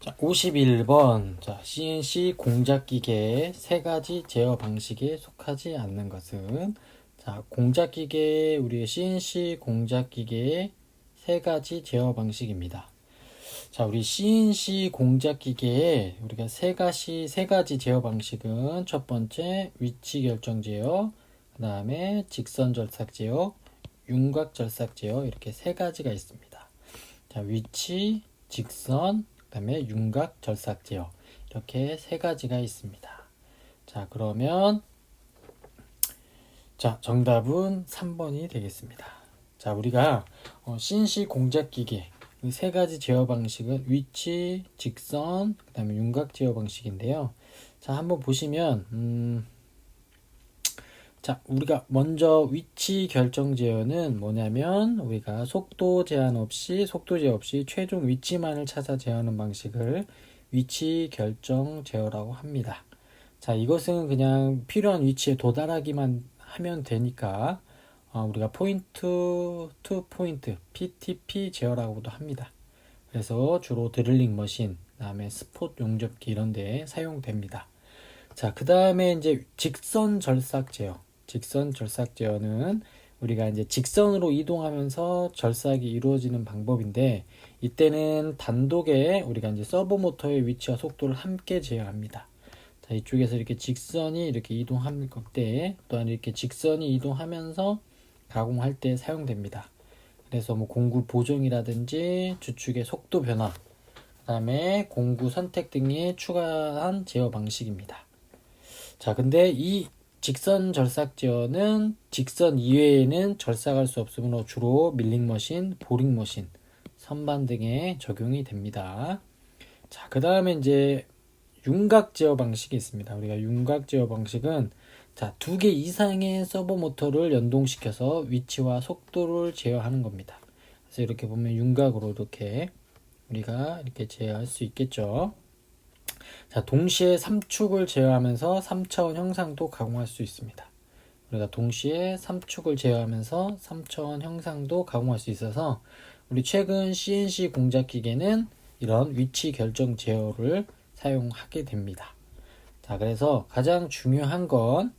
자, 51번. 자, CNC 공작기계의 세 가지 제어 방식에 속하지 않는 것은? 자, 공작기계, 우리의 CNC 공작기계의 세 가지 제어 방식입니다. 자, 우리 CNC 공작기계의 우리가 세 가지 제어 방식은 첫 번째, 위치 결정 제어, 그 다음에 직선 절삭 제어, 윤곽 절삭 제어, 이렇게 세 가지가 있습니다. 자, 위치, 직선, 그 다음에 윤곽, 절삭 제어, 이렇게 세 가지가 있습니다. 자, 그러면 자, 정답은 3번이 되겠습니다. 자, 우리가 CNC 공작기계 그 세 가지 제어 방식은 위치, 직선, 그 다음에 윤곽 제어 방식인데요. 자, 한번 보시면 자, 우리가 먼저 위치 결정 제어는 뭐냐면 우리가 속도 제한 없이 최종 위치만을 찾아 제어하는 방식을 위치 결정 제어라고 합니다. 자, 이것은 그냥 필요한 위치에 도달하기만 하면 되니까 우리가 포인트 투 포인트 PTP 제어라고도 합니다. 그래서 주로 드릴링 머신, 그다음에 스폿 용접기 이런 데 사용됩니다. 자, 그 다음에 이제 직선 절삭 제어. 직선 절삭 제어는 우리가 이제 직선으로 이동하면서 절삭이 이루어지는 방법인데, 이때는 단독에 우리가 이제 서버 모터의 위치와 속도를 함께 제어합니다. 자, 이쪽에서 이렇게 직선이 이렇게 이동할 때, 또한 이렇게 직선이 이동하면서 가공할 때 사용됩니다. 그래서 뭐 공구 보정이라든지 주축의 속도 변화, 그 다음에 공구 선택 등이 추가한 제어 방식입니다. 자, 근데 이 직선 절삭 제어는 직선 이외에는 절삭할 수 없으므로 주로 밀링 머신, 보링 머신, 선반 등에 적용이 됩니다. 자, 그 다음에 이제 윤곽 제어 방식이 있습니다. 우리가 윤곽 제어 방식은 자, 2개 이상의 서버 모터를 연동시켜서 위치와 속도를 제어하는 겁니다. 그래서 이렇게 보면 윤곽으로 이렇게 우리가 이렇게 제어할 수 있겠죠. 자, 동시에 3축을 제어하면서 3차원 형상도 가공할 수 있습니다. 우리가 동시에 3축을 제어하면서 3차원 형상도 가공할 수 있어서 우리 최근 CNC 공작 기계는 이런 위치 결정 제어를 사용하게 됩니다. 자, 그래서 가장 중요한 건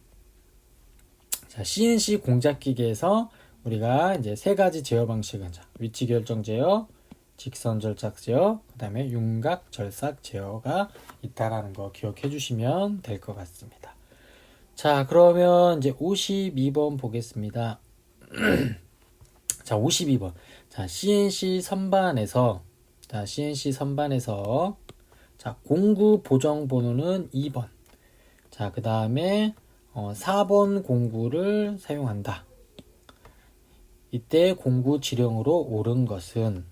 자, CNC 공작 기계에서 우리가 이제 세 가지 제어 방식은 자, 위치 결정 제어, 직선 절삭 제어, 그 다음에 윤곽 절삭 제어가 있다라는 거 기억해 주시면 될 것 같습니다. 자, 그러면 이제 52번 보겠습니다. 자, 52번. 자, CNC 선반에서 자, 공구 보정 번호는 2번. 자, 그 다음에 4번 공구를 사용한다. 이때 공구 지령으로 옳은 것은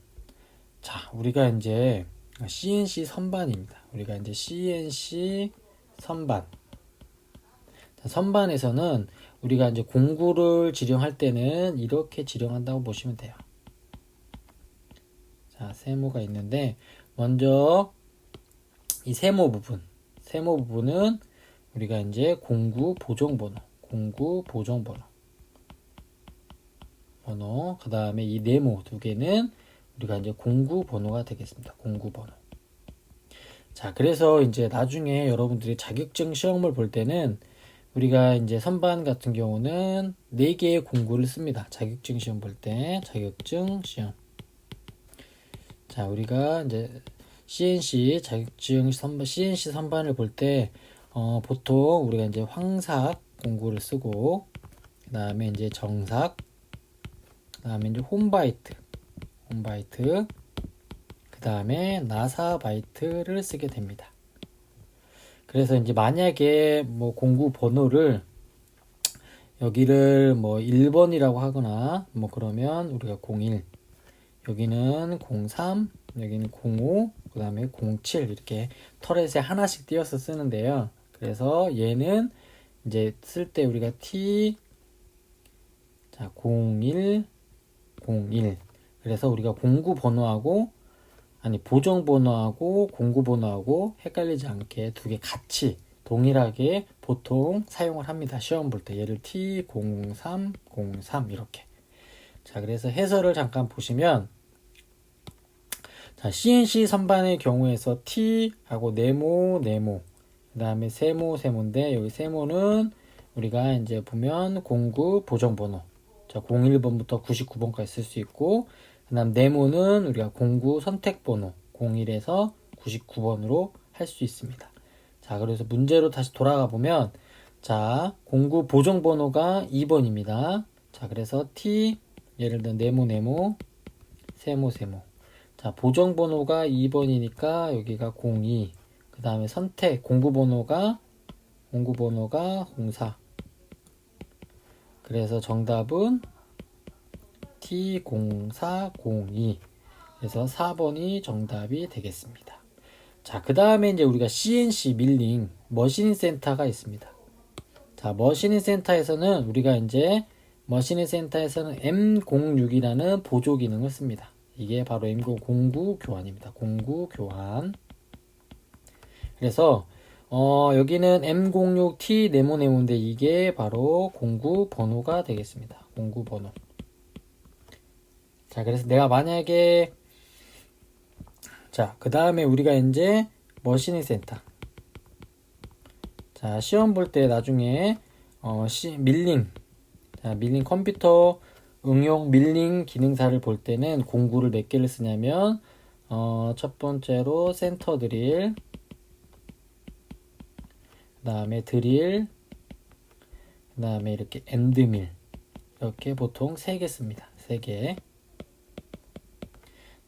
자, 우리가 이제 CNC 선반입니다. 우리가 이제 CNC 선반. 자, 선반에서는 우리가 이제 공구를 지령할 때는 이렇게 지령한다고 보시면 돼요. 자, 세모가 있는데 먼저 이 세모 부분은 우리가 이제 공구 보정 번호, 그 다음에 이 네모 2개는 우리가 이제 공구 번호가 되겠습니다. 공구 번호. 자, 그래서 이제 나중에 여러분들이 자격증 시험을 볼 때는 우리가 이제 선반 같은 경우는 4개의 공구를 씁니다. 자격증 시험 볼 때, 자격증 시험. 자, 우리가 이제 CNC 선반을 볼 때, 보통 우리가 이제 황삭 공구를 쓰고, 그 다음에 이제 정삭, 그 다음에 이제 홈바이트, 그 다음에 나사바이트를 쓰게 됩니다. 그래서 이제 만약에 뭐 공구 번호를 여기를 뭐 1번이라고 하거나 뭐 그러면 우리가 01, 여기는 03, 여기는 05, 그 다음에 07 이렇게 터렛에 하나씩 띄어서 쓰는데요. 그래서 얘는 이제 쓸 때 우리가 T 자 01, 01 그래서 우리가 공구 번호하고 보정 번호하고 공구 번호하고 헷갈리지 않게 2개 같이 동일하게 보통 사용을 합니다. 시험 볼 때 얘를 T0303 이렇게. 자, 그래서 해설을 잠깐 보시면 자, CNC 선반의 경우에서 T하고 네모, 그 다음에 세모인데, 여기 세모는 우리가 이제 보면 공구 보정번호. 자, 01번부터 99번까지 쓸 수 있고, 그 다음 네모는 우리가 공구 선택번호 01에서 99번으로 할 수 있습니다. 자, 그래서 문제로 다시 돌아가 보면, 자, 공구 보정번호가 2번입니다. 자, 그래서 T, 예를 들어 네모, 세모. 자, 보정번호가 2번이니까 여기가 02. 그 다음에 선택, 공구번호가 04. 그래서 정답은 T0402. 그래서 4번이 정답이 되겠습니다. 자, 그 다음에 이제 우리가 CNC 밀링 머신링 센터가 있습니다. 자, 머신링 센터에서는 우리가 이제 머신링 센터에서는 M06이라는 보조 기능을 씁니다. 이게 바로 M09 공구 교환입니다. 공구 교환. 그래서 여기는 M06T 네모인데 이게 바로 공구 번호가 되겠습니다. 공구 번호. 자, 그래서 내가 만약에 자, 그 다음에 우리가 이제 머신링 센터. 자, 시험 볼 때 나중에 밀링. 자, 밀링 컴퓨터 응용 밀링 기능사를 볼 때는 공구를 몇 개를 쓰냐면 첫 번째로 센터 드릴, 그 다음에 드릴, 그 다음에 이렇게 엔드밀, 이렇게 보통 3개 씁니다. 3개.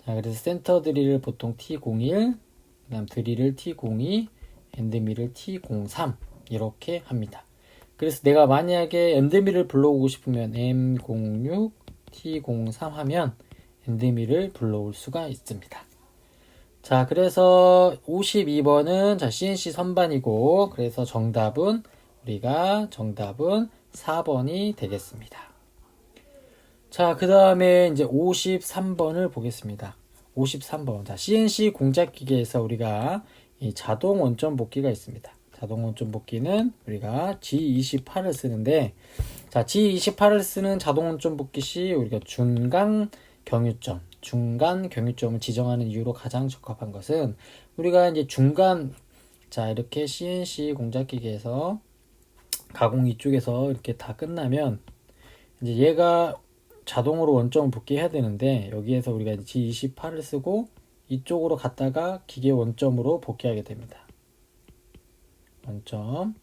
자, 그래서 센터 드릴을 보통 T01, 그 다음 드릴을 T02, 엔드밀을 T03 이렇게 합니다. 그래서 내가 만약에 엔드밀을 불러오고 싶으면 M06, T03 하면 엔드밀을 불러올 수가 있습니다. 자, 그래서 52번은 자, CNC 선반이고, 그래서 정답은 4번이 되겠습니다. 자, 그 다음에 이제 53번을 보겠습니다. 53번. 자, CNC 공작기계에서 우리가 이 자동 원점 복기가 있습니다. 자동 원점 복기는 우리가 G28을 쓰는데, 자, G28을 쓰는 자동 원점 복기 시 우리가 중간 경유점을 지정하는 이유로 가장 적합한 것은 우리가 이제 자, 이렇게 CNC 공작기계에서 가공 이쪽에서 이렇게 다 끝나면 이제 얘가 자동으로 원점을 복귀해야 되는데 여기에서 우리가 G28을 쓰고 이쪽으로 갔다가 기계 원점으로 복귀하게 됩니다. 원점.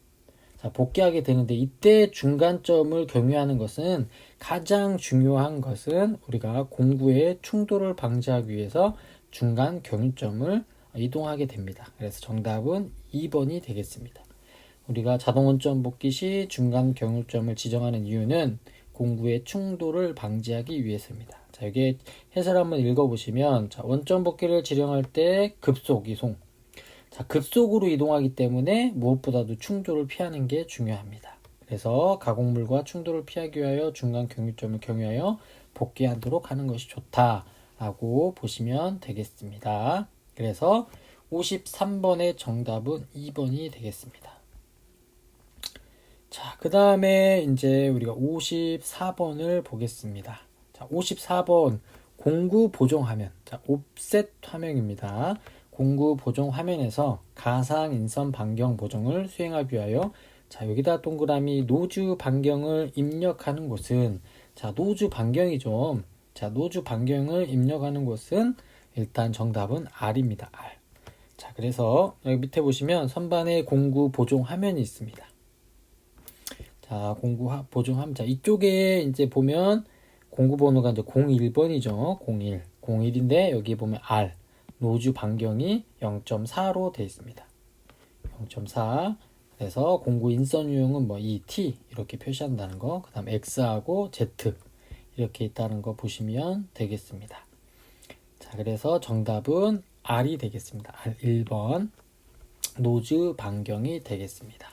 자, 복귀하게 되는데 이때 중간점을 경유하는 것은 가장 중요한 것은 우리가 공구의 충돌을 방지하기 위해서 중간 경유점을 이동하게 됩니다. 그래서 정답은 2번이 되겠습니다. 우리가 자동 원점 복귀 시 중간 경유점을 지정하는 이유는 공구의 충돌을 방지하기 위해서입니다. 자, 여기 해설 한번 읽어보시면, 자, 원점 복귀를 지정할 때 급속 이송. 자, 급속으로 이동하기 때문에 무엇보다도 충돌을 피하는 게 중요합니다. 그래서 가공물과 충돌을 피하기 위하여 중간 경유점을 경유하여 복귀하도록 하는 것이 좋다라고 보시면 되겠습니다. 그래서 53번의 정답은 2번이 되겠습니다. 자, 그 다음에 이제 우리가 54번을 보겠습니다. 자, 54번 공구 보정 화면. 자, 옵셋 화면입니다. 공구 보정 화면에서 가상 인선 반경 보정을 수행하기 위하여 자, 여기다 동그라미 노즈 반경을 입력하는 곳은 자, 노즈 반경이죠. 자, 노즈 반경을 입력하는 곳은 일단 정답은 R입니다. R. 자, 그래서 여기 밑에 보시면 선반에 공구 보정 화면이 있습니다. 자, 공구 보정 화면. 자, 이쪽에 이제 보면 공구 번호가 이제 01번이죠. 01인데 여기 보면 R. 노즈 반경이 0.4로 되어 있습니다. 0.4. 그래서 공구 인선 유형은 뭐 T 이렇게 표시한다는 거, 그 다음 X하고 Z 이렇게 있다는 거 보시면 되겠습니다. 자, 그래서 정답은 R이 되겠습니다. R 1번 노즈 반경이 되겠습니다.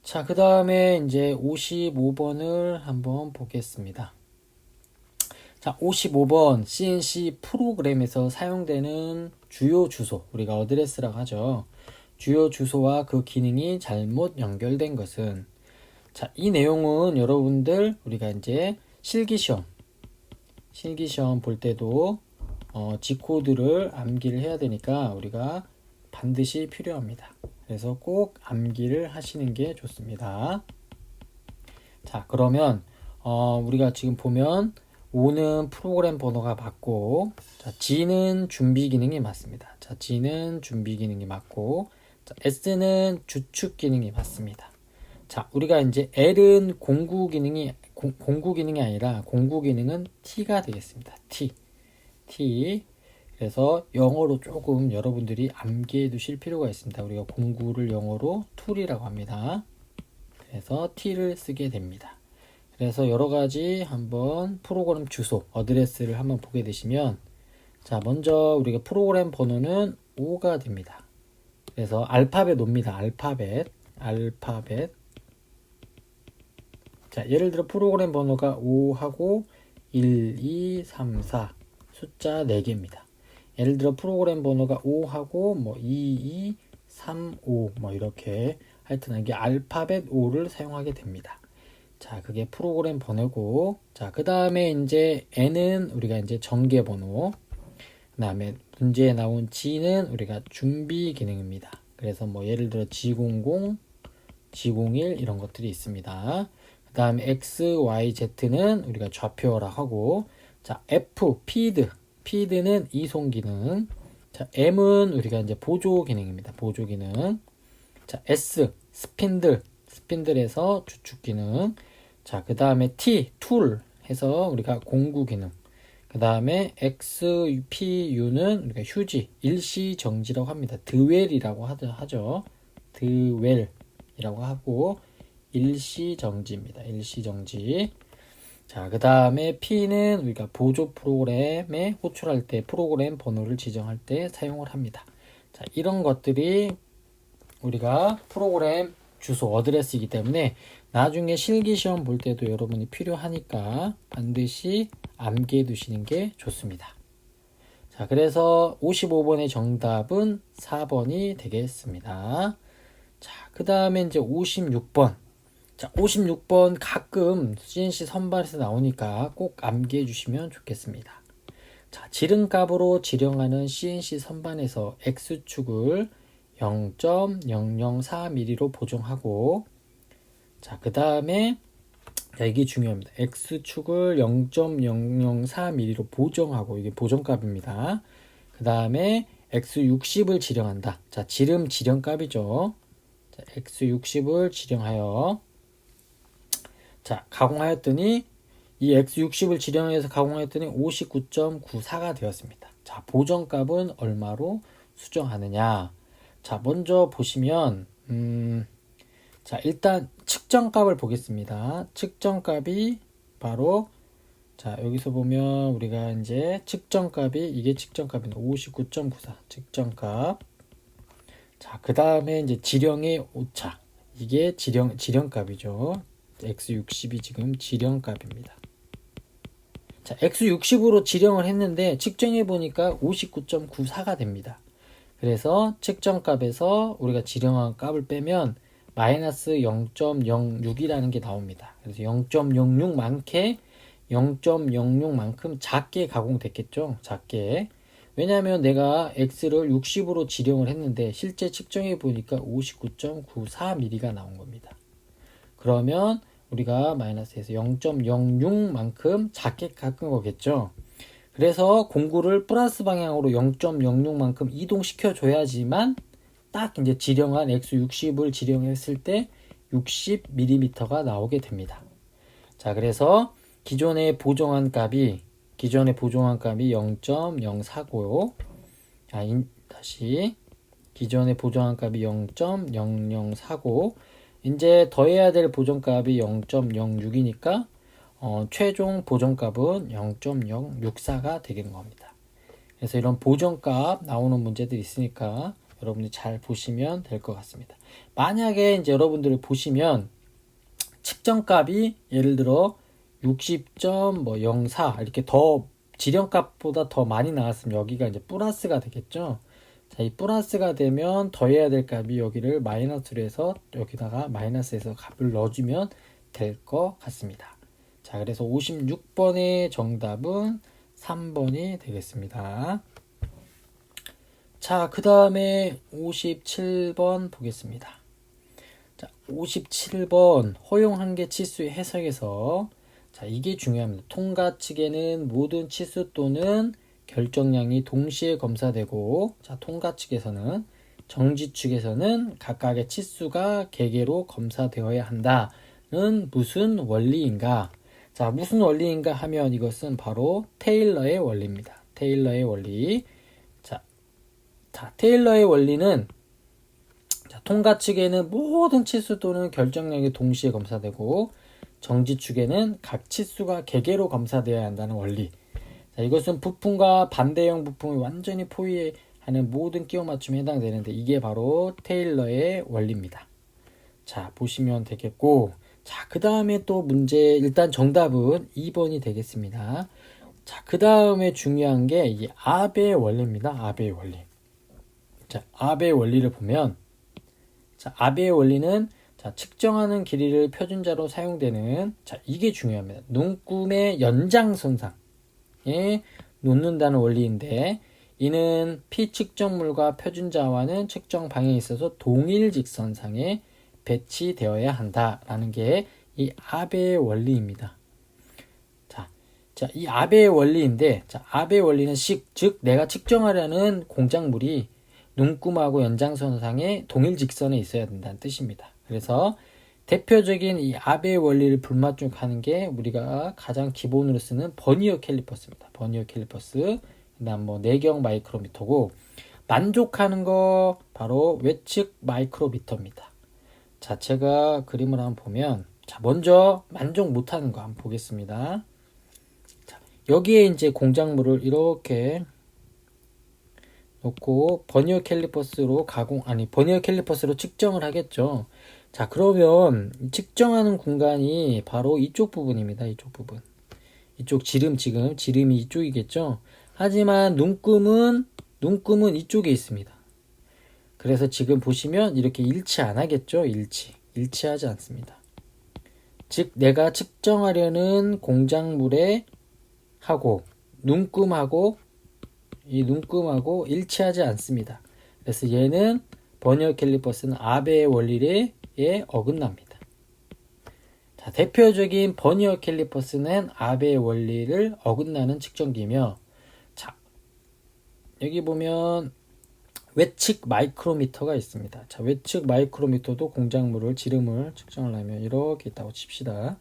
자, 그 다음에 이제 55번을 한번 보겠습니다. 자, 55번 CNC 프로그램에서 사용되는 주요 주소, 우리가 어드레스라고 하죠. 주요 주소와 그 기능이 잘못 연결된 것은 자, 이 내용은 여러분들 우리가 이제 실기시험 볼 때도 G코드를 암기를 해야 되니까 우리가 반드시 필요합니다. 그래서 꼭 암기를 하시는 게 좋습니다. 자, 그러면 우리가 지금 보면 O는 프로그램 번호가 맞고, 자, G는 준비 기능이 맞습니다. 자, G는 준비 기능이 맞고, 자, S는 주축 기능이 맞습니다. 자, 우리가 이제 L은 공구 기능이 아니라 공구 기능은 T가 되겠습니다. T. 그래서 영어로 조금 여러분들이 암기해 두실 필요가 있습니다. 우리가 공구를 영어로 tool이라고 합니다. 그래서 T를 쓰게 됩니다. 그래서 여러 가지 한번 프로그램 주소, 어드레스를 한번 보게 되시면, 자, 먼저 우리가 프로그램 번호는 5가 됩니다. 그래서 알파벳 O입니다. 알파벳. 자, 예를 들어 프로그램 번호가 5하고 1, 2, 3, 4 숫자 4개입니다. 예를 들어 프로그램 번호가 5하고 뭐 2, 2, 3, 5 뭐 이렇게 하여튼 이게 알파벳 5를 사용하게 됩니다. 자, 그게 프로그램 번호고, 자, 그 다음에 이제 N은 우리가 이제 전개 번호, 그 다음에 문제에 나온 G는 우리가 준비 기능입니다. 그래서 뭐 예를 들어 G00, G01 이런 것들이 있습니다. 그 다음에 X, Y, Z는 우리가 좌표라고 하고, 자, F, 피드는 이송 기능, 자, M은 우리가 이제 보조 기능입니다. 보조 기능. 자, S, 스핀들에서 주축 기능. 자, 그 다음에 T, 툴 해서 우리가 공구 기능. 그 다음에 X, P, U는 우리가 휴지, 일시 정지라고 합니다. 드웰이라고 하죠. 드웰이라고 하고 일시 정지입니다. 일시 정지. 자, 그 다음에 P는 우리가 보조 프로그램에 호출할 때 프로그램 번호를 지정할 때 사용을 합니다. 자, 이런 것들이 우리가 프로그램 주소, 어드레스이기 때문에 나중에 실기시험 볼 때도 여러분이 필요하니까 반드시 암기해 두시는 게 좋습니다. 자, 그래서 55번의 정답은 4번이 되겠습니다. 자, 그 다음에 이제 56번. 자, 56번 가끔 CNC 선발에서 나오니까 꼭 암기해 주시면 좋겠습니다. 자, 지름값으로 지령하는 CNC 선반에서 X축을 0.004mm로 보정하고, 자, 그 다음에 이게 중요합니다. X축을 0.004mm로 보정하고, 이게 보정값입니다. 그 다음에 X60을 지령한다. 자, 지름 지령값이죠. 자, X60을 지령하여, 자, 가공하였더니 이 X60을 지령해서 가공하였더니 59.94가 되었습니다. 자, 보정값은 얼마로 수정하느냐? 자, 먼저 보시면 자, 일단 측정값을 보겠습니다. 측정값이 바로, 자, 여기서 보면 우리가 이제 측정값이, 이게 측정값입니다. 59.94 측정값. 자, 그 다음에 이제 지령의 오차, 이게 지령값이죠. X60이 지금 지령값입니다. 자, X60으로 지령을 했는데 측정해 보니까 59.94가 됩니다. 그래서 측정값에서 우리가 지령한 값을 빼면 마이너스 0.06이라는 게 나옵니다. 그래서 0.06만큼 작게 가공됐겠죠. 작게. 왜냐하면 내가 X를 60으로 지령을 했는데 실제 측정해 보니까 59.94mm가 나온 겁니다. 그러면 우리가 마이너스에서 0.06만큼 작게 깎은 거겠죠. 그래서 공구를 플러스 방향으로 0.06만큼 이동시켜 줘야지만 딱 이제 지령한 X60을 지령했을 때 60mm가 나오게 됩니다. 자, 그래서 기존에 보정한 값이 0.049요. 자, 다시 기존에 보정한 값이 0.0049. 이제 더해야 될 보정값이 0.06이니까 최종 보정값은 0.064가 되는 겁니다. 그래서 이런 보정값 나오는 문제들이 있으니까 여러분들이 잘 보시면 될 것 같습니다. 만약에 이제 여러분들을 보시면 측정값이 예를 들어 60.04 이렇게 더 지령값보다 더 많이 나왔으면 여기가 이제 플러스가 되겠죠. 자, 이 플러스가 되면 더해야 될 값이 여기를 마이너스로 해서 여기다가 마이너스에서 값을 넣어주면 될 것 같습니다. 자, 그래서 56번의 정답은 3번이 되겠습니다. 자, 그 다음에 57번 보겠습니다. 자, 57번 허용한계 치수의 해석에서 자, 이게 중요합니다. 통과 측에는 모든 치수 또는 결정량이 동시에 검사되고 자, 통과 측에서는 정지 측에서는 각각의 치수가 개개로 검사되어야 한다는 무슨 원리인가? 자, 무슨 원리인가 하면 이것은 바로 테일러의 원리입니다. 테일러의 원리. 자, 테일러의 원리는 자, 통과 측에는 모든 치수 또는 결정량이 동시에 검사되고 정지 측에는 각 치수가 개개로 검사되어야 한다는 원리. 자, 이것은 부품과 반대형 부품을 완전히 포위하는 모든 끼워 맞춤에 해당되는데 이게 바로 테일러의 원리입니다. 자, 보시면 되겠고 자, 그 다음에 또 문제 일단 정답은 2번이 되겠습니다. 자, 그 다음에 중요한 게 이 아베의 원리입니다. 아베의 원리. 자, 아베의 원리를 보면 자, 아베의 원리는 자, 측정하는 길이를 표준자로 사용되는 자, 이게 중요합니다. 눈금의 연장선상에 놓는다는 원리인데 이는 피측정물과 표준자와는 측정 방향에 있어서 동일 직선상에 배치되어야 한다라는 게 이 아베의 원리입니다. 자, 이 아베의 원리인데 자, 아베의 원리는 즉 내가 측정하려는 공작물이 눈금하고 연장선상에 동일 직선에 있어야 된다는 뜻입니다. 그래서 대표적인 이 아베의 원리를 불만족하는 게 우리가 가장 기본으로 쓰는 버니어 캘리퍼스입니다. 버니어 캘리퍼스, 그다음 뭐 내경 마이크로미터고 만족하는 거 바로 외측 마이크로미터입니다. 자, 제가 그림을 한번 보면 자, 먼저 만족 못하는 거 한번 보겠습니다. 자, 여기에 이제 공작물을 이렇게 놓고 버니어 캘리퍼스로 버니어 캘리퍼스로 측정을 하겠죠. 자, 그러면 측정하는 공간이 바로 이쪽 부분입니다. 이쪽 부분. 이쪽 지름이 이쪽이겠죠. 하지만 눈금은 이쪽에 있습니다. 그래서 지금 보시면 이렇게 일치 안 하겠죠. 일치하지 않습니다. 즉 내가 측정하려는 공작물에 하고 눈금하고 이 눈금하고 일치하지 않습니다. 그래서 얘는 버니어 캘리퍼스는 아베의 원리에 어긋납니다. 자, 대표적인 버니어 캘리퍼스는 아베의 원리를 어긋나는 측정기며 자, 여기 보면 외측 마이크로미터가 있습니다. 자, 외측 마이크로미터도 공작물을 지름을 측정하려면 이렇게 있다고 칩시다.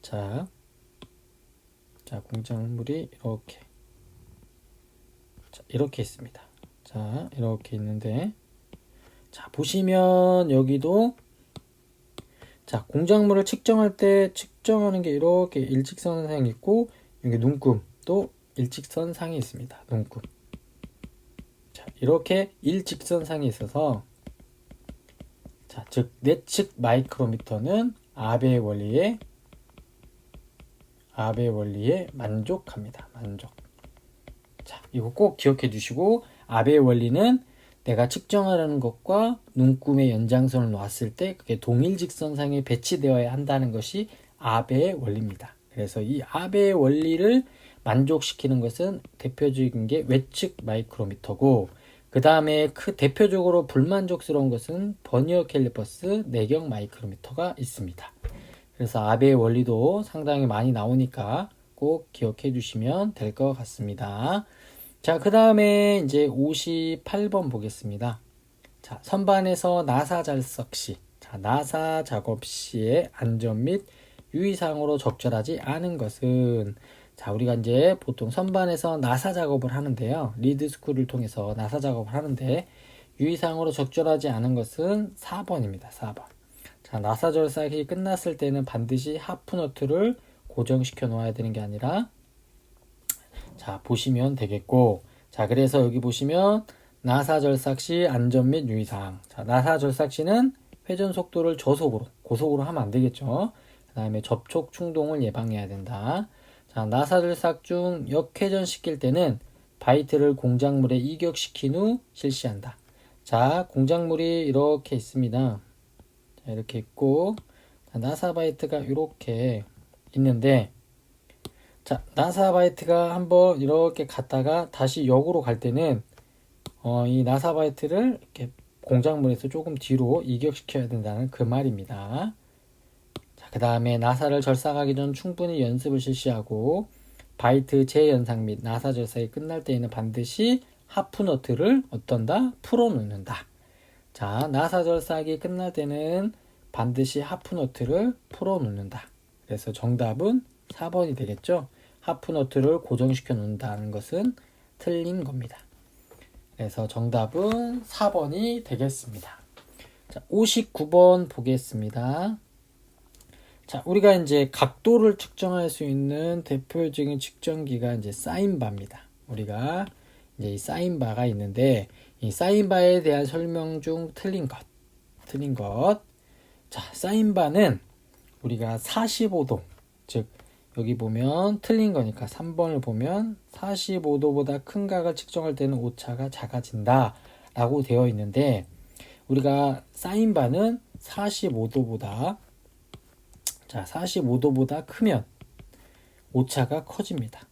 자, 공작물이 이렇게 있습니다. 자, 이렇게 있는데 자, 보시면 여기도 자, 공작물을 측정할 때 측정하는 게 이렇게 일직선상이 있고 여기 눈금도 일직선상이 있습니다. 눈금. 자, 이렇게 일직선상이 있어서 자, 즉 내측 마이크로미터는 아베의 원리에 만족합니다. 만족. 자, 이거 꼭 기억해 주시고 아베의 원리는 내가 측정하려는 것과 눈금의 연장선을 놨을 때 그게 동일 직선상에 배치되어야 한다는 것이 아베의 원리입니다. 그래서 이 아베의 원리를 만족시키는 것은 대표적인 게 외측 마이크로미터고 그 다음에 대표적으로 불만족스러운 것은 버니어 캘리퍼스 내경 마이크로미터가 있습니다. 그래서 아베의 원리도 상당히 많이 나오니까 꼭 기억해 주시면 될 것 같습니다. 자, 그 다음에 이제 58번 보겠습니다. 자, 선반에서 나사 jar석 시, 자, 나사 작업 시의 안전 및 유의사항으로 적절하지 않은 것은 자, 우리가 이제 보통 선반에서 나사 작업을 하는데요. 리드 스크루를 통해서 나사 작업을 하는데 유의사항으로 적절하지 않은 것은 4번입니다. 4번. 자, 나사 절삭이 끝났을 때는 반드시 하프너트를 고정시켜 놓아야 되는 게 아니라 자, 보시면 되겠고 자, 그래서 여기 보시면 나사 절삭 시 안전 및 유의사항. 자, 나사 절삭 시는 회전 속도를 저속으로, 고속으로 하면 안 되겠죠. 그 다음에 접촉 충동을 예방해야 된다. 자, 나사 절삭 중 역회전 시킬 때는 바이트를 공작물에 이격시킨 후 실시한다. 자, 공작물이 이렇게 있습니다. 자, 이렇게 있고 나사 바이트가 이렇게 있는데 자, 나사 바이트가 한번 이렇게 갔다가 다시 역으로 갈 때는 이 나사 바이트를 이렇게 공작물에서 조금 뒤로 이격시켜야 된다는 그 말입니다. 자, 그 다음에 나사를 절삭하기 전 충분히 연습을 실시하고 바이트 재연상 및 나사 절삭이 끝날 때에는 반드시 하프너트를 어떤다? 풀어놓는다. 자, 나사 절삭이 끝날 때는 반드시 하프너트를 풀어놓는다. 그래서 정답은 4번이 되겠죠. 하프너트를 고정시켜 놓는다는 것은 틀린 겁니다. 그래서 정답은 4번이 되겠습니다. 자, 59번 보겠습니다. 자, 우리가 이제 각도를 측정할 수 있는 대표적인 측정기가 이제 사인바입니다. 우리가 이제 이 사인바가 있는데 이 사인바에 대한 설명 중 틀린 것. 자, 사인바는 우리가 45도, 즉 여기 보면 틀린 거니까 3번을 보면 45도보다 큰 각을 측정할 때는 오차가 작아진다 라고 되어 있는데 우리가 사인바는 45도보다 크면 오차가 커집니다.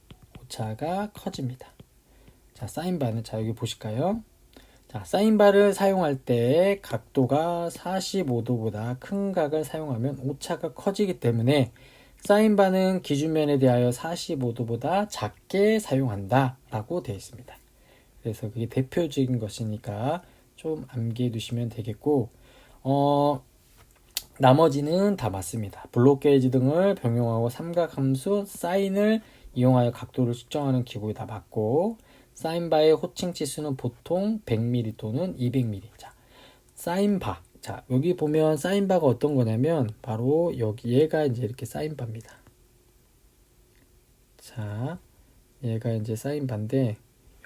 자, 사인바는 자 여기 보실까요? 자, 사인바를 사용할 때 각도가 45도보다 큰 각을 사용하면 오차가 커지기 때문에 사인바는 기준면에 대하여 45도보다 작게 사용한다 라고 되어 있습니다. 그래서 그게 대표적인 것이니까 좀 암기해 두시면 되겠고 나머지는 다 맞습니다. 블록 게이지 등을 병용하고 삼각함수 사인을 이용하여 각도를 측정하는 기구에 다 맞고 사인바의 호칭 치수는 보통 100mm 또는 200mm. 자, 사인바. 자, 여기 보면 사인바가 어떤 거냐면 바로 여기 얘가 이제 이렇게 사인바입니다. 자, 얘가 이제 사인바인데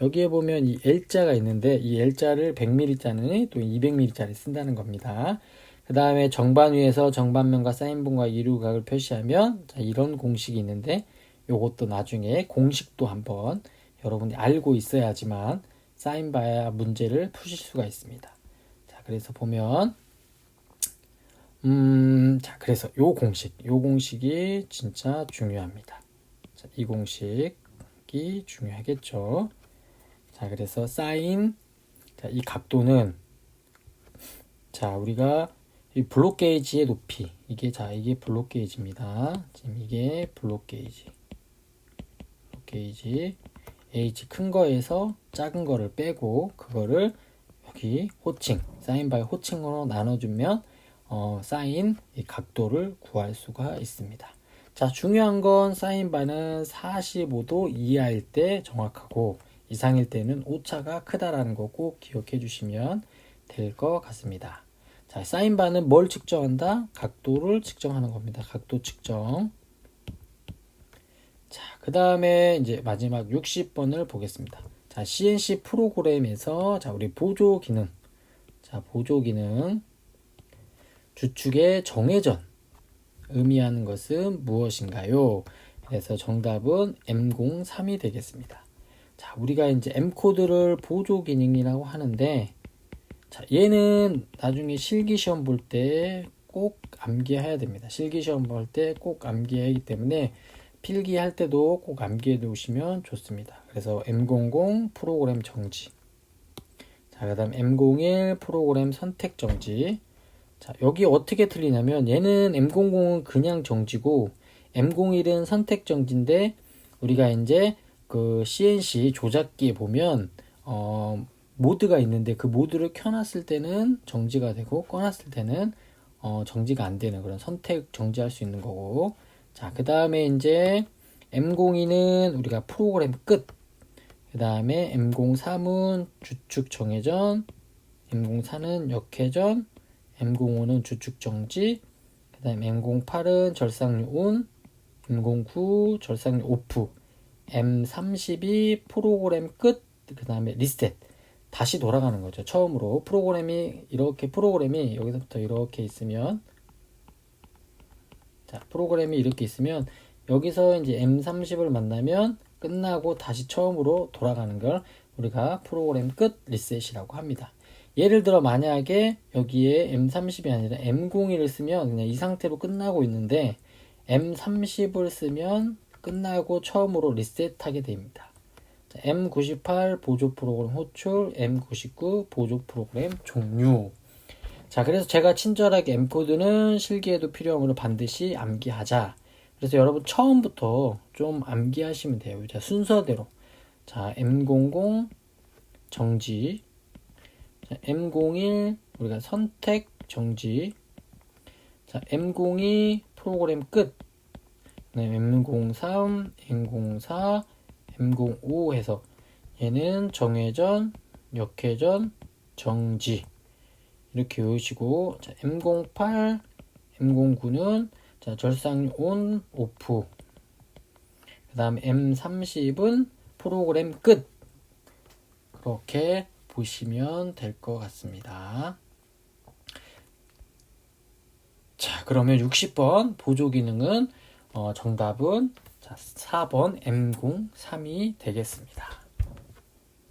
여기에 보면 이 L자가 있는데 이 L자를 100mm짜리 또 200mm짜리 쓴다는 겁니다. 그 다음에 정반 위에서 정반면과 사인분과 이루각을 표시하면 자, 이런 공식이 있는데 요것도 나중에 공식도 한번 여러분이 알고 있어야지만 사인바 문제를 푸실 수가 있습니다. 자, 그래서 보면 자, 그래서 요 공식이 진짜 중요합니다. 자, 이 공식이 중요하겠죠. 자, 그래서 사인, 자, 이 각도는 자, 우리가 이 블록 게이지의 높이, 이게 블록 게이지입니다. 지금 이게 블록 게이지. H 큰 거에서 작은 거를 빼고 그거를 여기 호칭, 사인바의 호칭으로 나눠주면 사인 이 각도를 구할 수가 있습니다. 자, 중요한 건 사인바는 45도 이하일 때 정확하고 이상일 때는 오차가 크다라는 거 꼭 기억해 주시면 될 것 같습니다. 자, 사인바는 뭘 측정한다? 각도를 측정하는 겁니다. 각도 측정. 자, 그 다음에 이제 마지막 60번을 보겠습니다. 자, CNC 프로그램에서 자, 우리 보조 기능. 자, 보조 기능. 주축의 정회전. 의미하는 것은 무엇인가요? 그래서 정답은 M03이 되겠습니다. 자, 우리가 이제 M 코드를 보조 기능이라고 하는데 자, 얘는 나중에 실기시험 볼 때 꼭 암기해야 됩니다. 실기시험 볼 때 꼭 암기해야 하기 때문에 필기할 때도 꼭 암기해 두시면 좋습니다. 그래서 M00 프로그램 정지. 자, 그 다음 M01 프로그램 선택 정지. 자, 여기 어떻게 틀리냐면 얘는 M00은 그냥 정지고 M01은 선택 정지인데 우리가 이제 그 CNC 조작기에 보면 모드가 있는데 그 모드를 켜놨을 때는 정지가 되고 꺼놨을 때는 정지가 안 되는 그런 선택 정지할 수 있는 거고. 자, 그 다음에 이제 M02는 우리가 프로그램 끝. 그 다음에 M03은 주축 정회전, M04는 역회전, M05는 주축 정지, 그 다음에 M08은 절삭류 온, M09 절삭류 오프, M32 프로그램 끝, 그 다음에 리셋. 다시 돌아가는 거죠. 처음으로 프로그램이 여기서부터 이렇게 있으면 자, 프로그램이 이렇게 있으면 여기서 이제 M30을 만나면 끝나고 다시 처음으로 돌아가는 걸 우리가 프로그램 끝 리셋이라고 합니다. 예를 들어 만약에 여기에 M30이 아니라 M01을 쓰면 그냥 이 상태로 끝나고 있는데 M30을 쓰면 끝나고 처음으로 리셋하게 됩니다. 자, M98 보조 프로그램 호출, M99 보조 프로그램 종료. 자, 그래서 제가 친절하게 M코드는 실기에도 필요하므로 반드시 암기하자. 그래서 여러분 처음부터 좀 암기하시면 돼요. 자, 순서대로. 자, M00 정지. 자, M01 우리가 선택 정지. 자, M02 프로그램 끝. 네, M03, M04, M05 해서 얘는 정회전, 역회전, 정지 이렇게 외우시고, 자, M08, M09는 자, 절상류 온, 오프. 그 다음에 M30은 프로그램 끝. 그렇게 보시면 될 것 같습니다. 자, 그러면 60번 보조 기능은 정답은 자, 4번 M032 되겠습니다.